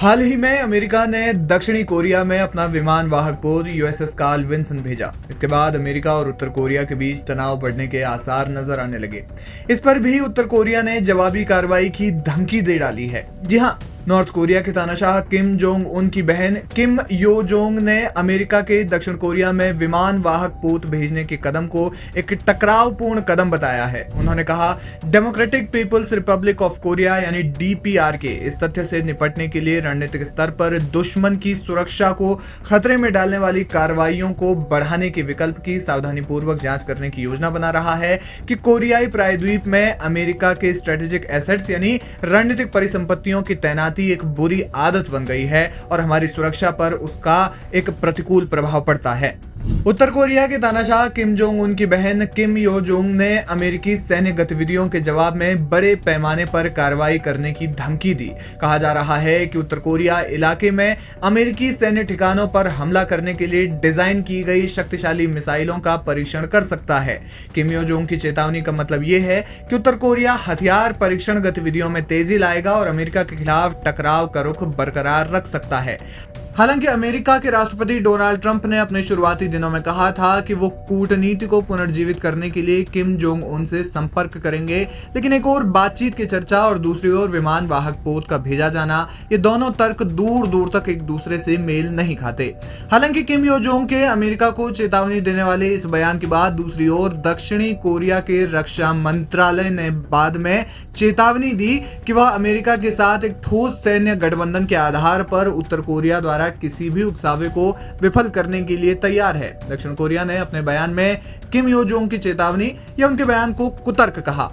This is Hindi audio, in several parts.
हाल ही में अमेरिका ने दक्षिणी कोरिया में अपना विमान वाहक पोत यूएसएस कार्ल विन्सन भेजा। इसके बाद अमेरिका और उत्तर कोरिया के बीच तनाव बढ़ने के आसार नजर आने लगे। इस पर भी उत्तर कोरिया ने जवाबी कार्रवाई की धमकी दे डाली है। जी हां, नॉर्थ कोरिया के तानाशाह किम जोंग उन की बहन किम यो जोंग ने अमेरिका के दक्षिण कोरिया में विमान वाहक पोत भेजने के कदम को एक टकरावपूर्ण कदम बताया है। उन्होंने कहा, Democratic People's Republic of Korea यानी डीपीआरके इस तथ्य से निपटने के लिए रणनीतिक स्तर पर दुश्मन की सुरक्षा को खतरे में डालने वाली कार्रवाइयों को बढ़ाने के विकल्प की सावधानीपूर्वक जांच करने की योजना बना रहा है कि कोरियाई प्रायद्वीप में अमेरिका के स्ट्रेटेजिक एसेट्स यानी रणनीतिक परिसंपत्तियों की तैनाती एक बुरी आदत बन गई है और हमारी सुरक्षा पर उसका एक प्रतिकूल प्रभाव पड़ता है। उत्तर कोरिया के तानाशाह किम जोंग उन की बहन किम यो जोंग ने अमेरिकी सैन्य गतिविधियों के जवाब में बड़े पैमाने पर कार्रवाई करने की धमकी दी। कहा जा रहा है कि उत्तर कोरिया इलाके में अमेरिकी सैन्य ठिकानों पर हमला करने के लिए डिजाइन की गई शक्तिशाली मिसाइलों का परीक्षण कर सकता है। किम यो जोंग की चेतावनी का मतलब यह है कि उत्तर कोरिया हथियार परीक्षण गतिविधियों में तेजी लाएगा और अमेरिका के खिलाफ टकराव का रुख बरकरार रख सकता है। हालांकि अमेरिका के राष्ट्रपति डोनाल्ड ट्रंप ने अपने शुरुआती दिनों में कहा था कि वो कूटनीति को पुनर्जीवित करने के लिए किम जोंग उन से संपर्क करेंगे, लेकिन एक और बातचीत की चर्चा और दूसरी ओर विमान वाहक पोत का भेजा जाना, ये दोनों तर्क दूर दूर तक एक दूसरे से मेल नहीं खाते। हालांकि किम यो जोंग के अमेरिका को चेतावनी देने वाले इस बयान के बाद दूसरी ओर दक्षिणी कोरिया के रक्षा मंत्रालय ने बाद में चेतावनी दी कि वह अमेरिका के साथ एक ठोस सैन्य गठबंधन के आधार पर उत्तर कोरिया द्वारा किसी भी उकसावे को विफल करने के लिए तैयार है। दक्षिण कोरिया ने अपने बयान में किम यो जोंग की चेतावनी या उनके बयान को कुतर्क कहा।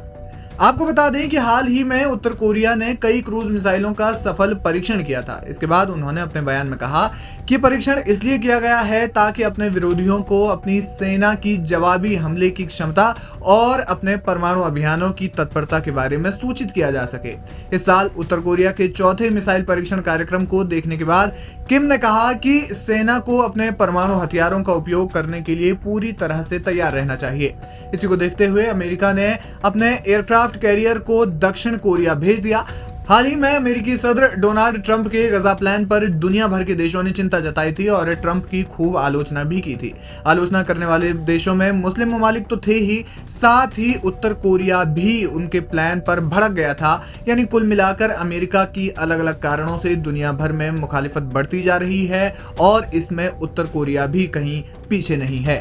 आपको बता दें कि हाल ही में उत्तर कोरिया ने कई क्रूज मिसाइलों का सफल परीक्षण किया था। इसके बाद उन्होंने अपने बयान में कहा कि परीक्षण इसलिए किया गया है ताकि अपने विरोधियों को अपनी सेना की जवाबी हमले की क्षमता और अपने परमाणु अभियानों की तत्परता के बारे में सूचित किया जा सके। इस साल उत्तर कोरिया के चौथे मिसाइल परीक्षण कार्यक्रम को देखने के बाद किम ने कहा कि सेना को अपने परमाणु हथियारों का उपयोग करने के लिए पूरी तरह से तैयार रहना चाहिए। इसी को देखते हुए अमेरिका ने अपने एयरक्राफ्ट कैरियर को दक्षिण कोरिया भेज दिया। हाल ही में अमेरिकी सदर डोनाल्ड ट्रंप के गजा प्लान पर दुनिया भर के देशों ने चिंता जताई थी और ट्रंप की खूब आलोचना भी की थी। आलोचना करने वाले देशों में मुस्लिम ममालिक तो थे ही, साथ ही उत्तर कोरिया भी उनके प्लान पर भड़क गया था। यानी कुल मिलाकर अमेरिका की अलग अलग कारणों से दुनिया भर में मुखालिफत बढ़ती जा रही है और इसमें उत्तर कोरिया भी कहीं पीछे नहीं है।